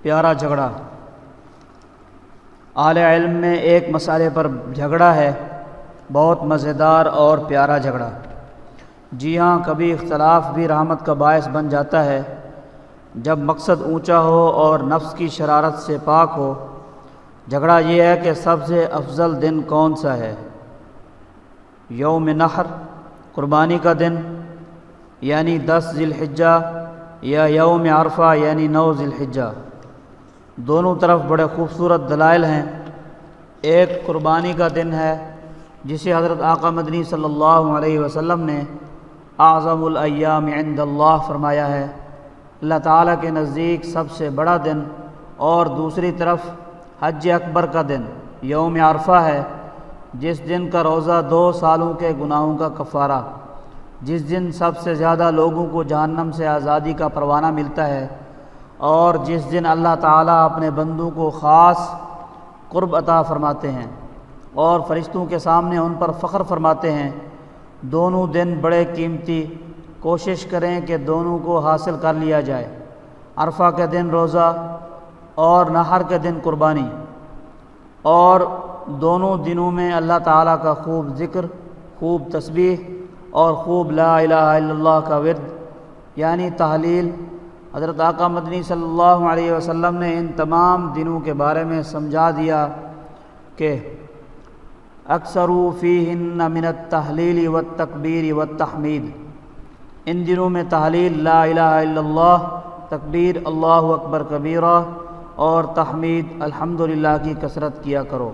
پیارا جھگڑا۔ اہل علم میں ایک مسئلے پر جھگڑا ہے، بہت مزیدار اور پیارا جھگڑا۔ جی ہاں، کبھی اختلاف بھی رحمت کا باعث بن جاتا ہے جب مقصد اونچا ہو اور نفس کی شرارت سے پاک ہو۔ جھگڑا یہ ہے کہ سب سے افضل دن کون سا ہے؟ یوم نحر، قربانی کا دن یعنی 10 ذی الحجہ، یا یوم عرفہ یعنی 9 ذی الحجہ۔ دونوں طرف بڑے خوبصورت دلائل ہیں۔ ایک قربانی کا دن ہے جسے حضرت آقا مدنی صلی اللہ علیہ وسلم نے اعظم الایام عند اللہ فرمایا ہے، اللہ تعالیٰ کے نزدیک سب سے بڑا دن۔ اور دوسری طرف حج اکبر کا دن یوم عرفہ ہے، جس دن کا روزہ 2 سالوں کے گناہوں کا کفارہ، جس دن سب سے زیادہ لوگوں کو جہنم سے آزادی کا پروانہ ملتا ہے، اور جس دن اللہ تعالیٰ اپنے بندوں کو خاص قرب عطا فرماتے ہیں اور فرشتوں کے سامنے ان پر فخر فرماتے ہیں۔ دونوں دن بڑے قیمتی، کوشش کریں کہ دونوں کو حاصل کر لیا جائے۔ عرفہ کے دن روزہ اور نحر کے دن قربانی، اور دونوں دنوں میں اللہ تعالیٰ کا خوب ذکر، خوب تسبیح اور خوب لا الہ الا اللہ کا ورد یعنی تحلیل۔ حضرت آقا مدنی صلی اللہ علیہ وسلم نے ان تمام دنوں کے بارے میں سمجھا دیا کہ اکثروا فیہن من التحلیل والتکبیر والتحمید، ان دنوں میں تحلیل لا الہ الا اللہ، تکبیر اللہ اکبر کبیرہ اور تحمید الحمدللہ کی کثرت کیا کرو۔